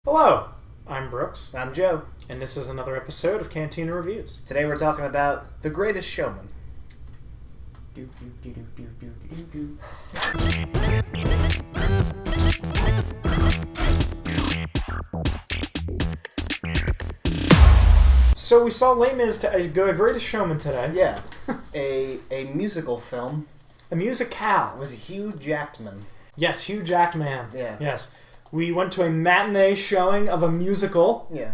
Hello, I'm Brooks, I'm Joe. and this is another episode of Cantina Reviews. Today we're talking about The Greatest Showman. So we saw Les Mis, Greatest Showman today. Yeah, a musical film A musicale. with Hugh Jackman. Yes, Hugh Jackman. Yeah. Yes. We went to a matinee showing of a musical. Yeah.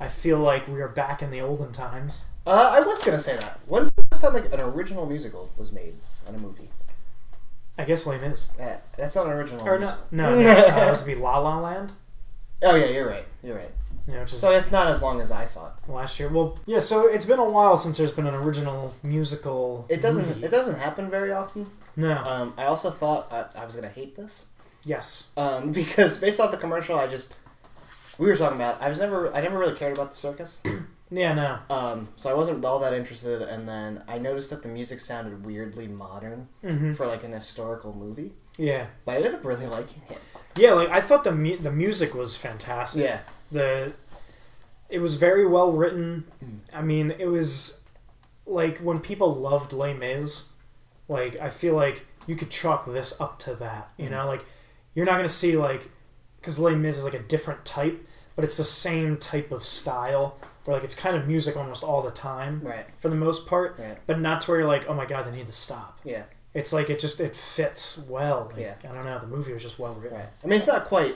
I feel like we are back in the olden times. I was gonna say that. When's the last time an original musical was made on a movie? I guess Les Mis. That's not an original Or musical. no, it was to be La La Land. Oh yeah, you're right. Yeah, which is So it's not as long as I thought. last year. Well, yeah. So it's been a while since there's been an original musical. It doesn't. movie. It doesn't happen very often. No. I also thought I was gonna hate this. Yes. Because based off the commercial, we were talking about. I never really cared about the circus. Yeah. No. So I wasn't all that interested, and then I noticed that the music sounded weirdly modern for like an historical movie. Yeah. But I ended up really liking it. Yeah. Like I thought the music was fantastic. Yeah. It was very well written. I mean, it was like when people loved Les Mis, like I feel like you could chalk this up to that. You know, like you're not gonna see like because Les Mis is like a different type, but it's the same type of style where like it's kind of music almost all the time, Right. for the most part, Right. but not to where you're like, oh my god, they need to stop. Yeah. It's like it fits well. Like, Yeah. I don't know. The movie was just well written. Right. I mean, it's not quite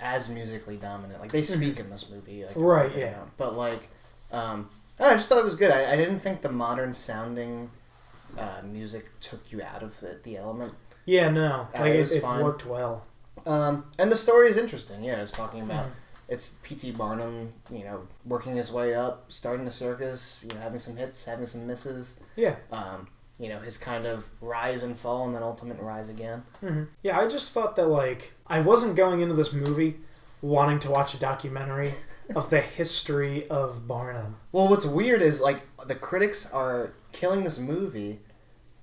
as musically dominant. Like they speak in this movie. Like, Right, you yeah. know, but like, I don't know, I just thought it was good. I didn't think the modern sounding music took you out of the element. Yeah, no, like It was it fine. worked well. And the story is interesting. Yeah, it's talking about it's P.T. Barnum, working his way up, starting the circus, having some hits, having some misses. Yeah. His kind of rise and fall and then ultimate rise again. Mm-hmm. Yeah, I just thought that, like, I wasn't going into this movie wanting to watch a documentary of the history of Barnum. Well, what's weird is, like, the critics are killing this movie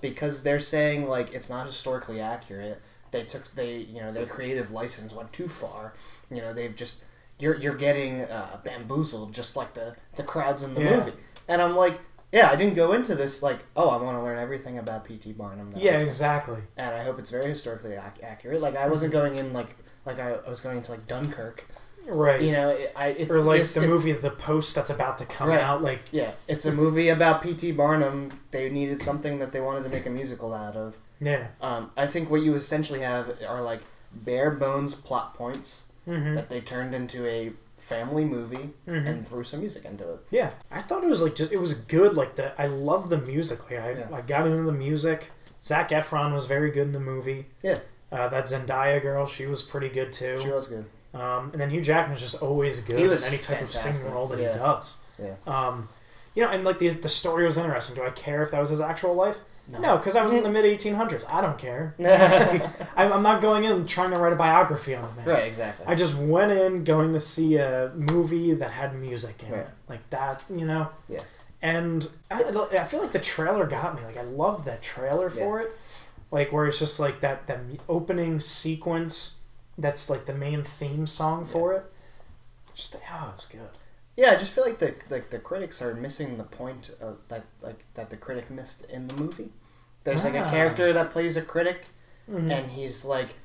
because they're saying, like, it's not historically accurate. Their creative license went too far. They've just, you're getting bamboozled just like the crowds in the movie. And I'm like, yeah, I didn't go into this like, oh, I want to learn everything about P.T. Barnum. Yeah, exactly. And I hope it's very historically accurate. Like, I wasn't going in like I was going into like Dunkirk. Right. It's or like the movie The Post that's about to come out. Like, yeah, it's a movie about P.T. Barnum. They needed something that they wanted to make a musical out of. Yeah. I think what you essentially have are like bare bones plot points that they turned into a family movie and threw some music into it. Yeah, I thought it was like it was good. Like I love the music. Like I got into the music. Zac Efron was very good in the movie. Yeah. That Zendaya girl, she was pretty good too. She was good. And then Hugh Jackman's just always good in any type of singing role that he does. Yeah. And like the story was interesting. Do I care if that was his actual life? No, because I was in the mid 1800s. I don't care. I'm not going in trying to write a biography on him. Right, exactly. I just went in going to see a movie that had music in it, like that. Yeah. And I feel like the trailer got me. Like I love that trailer for it, like where it's just like that opening sequence. That's like the main theme song for it. Just it was good. Yeah, I just feel like the critics are missing the point of that the critic missed in the movie. There's like a character that plays a critic, and he's like,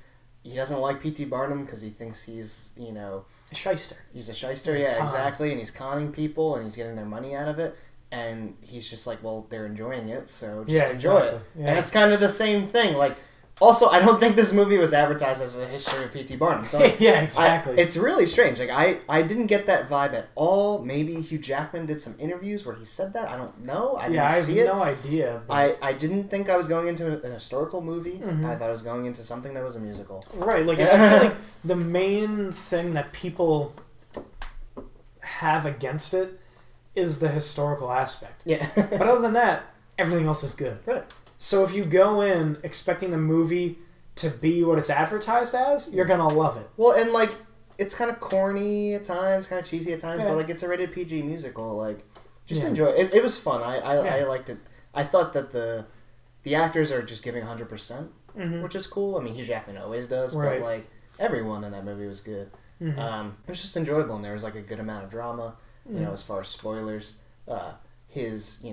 he doesn't like P.T. Barnum because he thinks he's a shyster. He's a shyster, yeah, exactly, and he's conning people and he's getting their money out of it, and he's just like, well, they're enjoying it, so just enjoy it. Yeah. And it's kind of the same thing, like. Also, I don't think this movie was advertised as a history of P.T. Barnum. So yeah, exactly. It's really strange. Like I didn't get that vibe at all. Maybe Hugh Jackman did some interviews where he said that. I don't know. I didn't see it. I have no idea. But... I didn't think I was going into an historical movie. I thought I was going into something that was a musical. Right. Like I feel like the main thing that people have against it is the historical aspect. Yeah. But other than that, everything else is good. Right. So if you go in expecting the movie to be what it's advertised as, you're going to love it. Well, and like, it's kind of corny at times, kind of cheesy at times, but like, it's a rated PG musical. Like, just enjoy it. It was fun. I liked it. I thought that the actors are just giving 100%, which is cool. I mean, Hugh Jackman always does, but like, everyone in that movie was good. It was just enjoyable, and there was like a good amount of drama. You know, as far as spoilers, his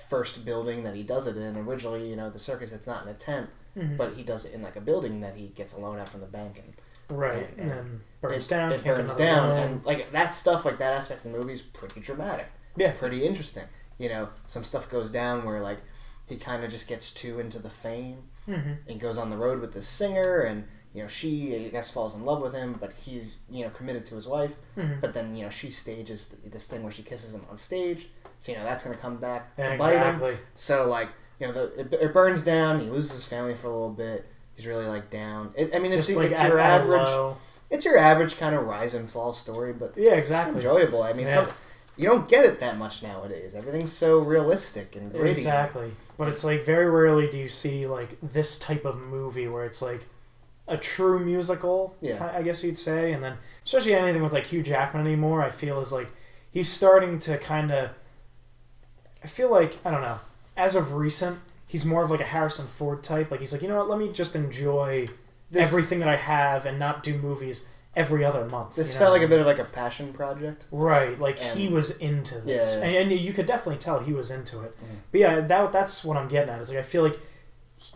first building that he does it in originally, the circus, it's not in a tent, but he does it in like a building that he gets a loan out from the bank and then burns down. It burns down, and like that stuff, like that aspect of the movie is pretty dramatic. Yeah, pretty interesting. Some stuff goes down where like he kind of just gets too into the fame and goes on the road with this singer, and she, I guess, falls in love with him, but he's committed to his wife. But then she stages this thing where she kisses him on stage, so that's going to come back to bite him. So like it burns down. He loses his family for a little bit. He's really like down. It's your average. It's your average kind of rise and fall story, but yeah, exactly. It's enjoyable. You don't get it that much nowadays. Everything's so realistic and gritty. Exactly. But it's like very rarely do you see like this type of movie where it's like a true musical, I guess you'd say. And then especially anything with like Hugh Jackman anymore, I feel is like he's starting to kind of, I feel like, I don't know, as of recent, he's more of like a Harrison Ford type. Like he's like, you know what, let me just enjoy everything that I have and not do movies every other month. This felt like a bit of like a passion project. Right, like he was into this. Yeah. And you could definitely tell he was into it. But yeah, that's what I'm getting at. Is like I feel like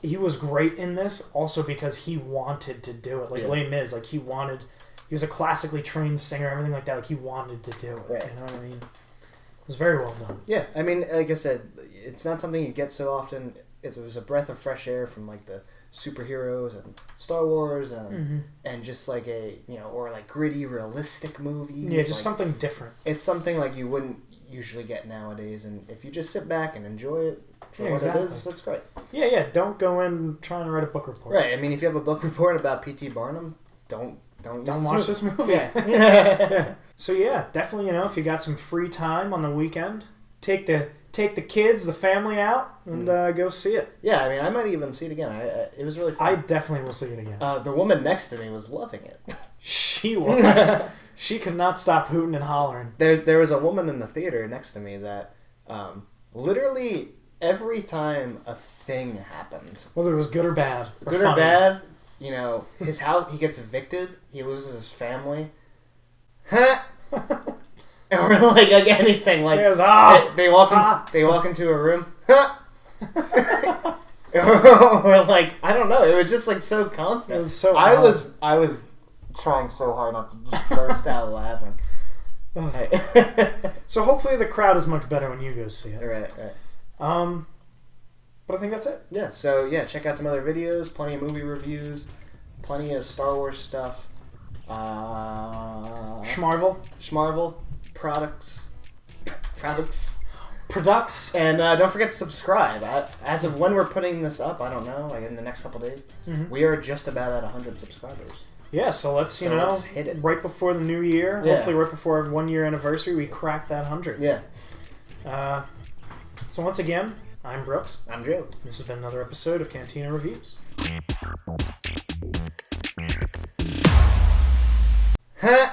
he was great in this also because he wanted to do it. Like Les Mis, like he was a classically trained singer, everything like that. Like he wanted to do it. Right. You know what I mean? It was very well done. Yeah, I mean, like I said, it's not something you get so often. It was a breath of fresh air from like the superheroes and Star Wars and just like a or like gritty realistic movies. Yeah, just like, something different. It's something like you wouldn't usually get nowadays, and if you just sit back and enjoy it for what it is, that's great. Yeah, don't go in trying to write a book report. Right. I mean, if you have a book report about P.T. Barnum, don't watch this movie. Yeah. So yeah, definitely if you got some free time on the weekend, take the kids, the family out, and go see it. Yeah, I mean, I might even see it again. It was really fun. I definitely will see it again. The woman next to me was loving it. She was. She could not stop hooting and hollering. There was a woman in the theater next to me that literally every time a thing happened, whether it was good or bad, or bad, his house, he gets evicted, he loses his family. Or like anything, like they walk into a room, or like I don't know. It was just like so constant. It was so. I was trying so hard not to just burst out laughing. So hopefully the crowd is much better when you go see it. Right. But I think that's it. Yeah. So yeah, check out some other videos. Plenty of movie reviews. Plenty of Star Wars stuff. Schmarvel. Products. And don't forget to subscribe. As of when we're putting this up, I don't know, like in the next couple days, we are just about at 100 subscribers. Yeah, so let's hit it. Right before the new year, hopefully right before our 1 year anniversary, we crack that 100. Yeah. So once again, I'm Brooks. I'm Drew. This has been another episode of Cantina Reviews. Huh?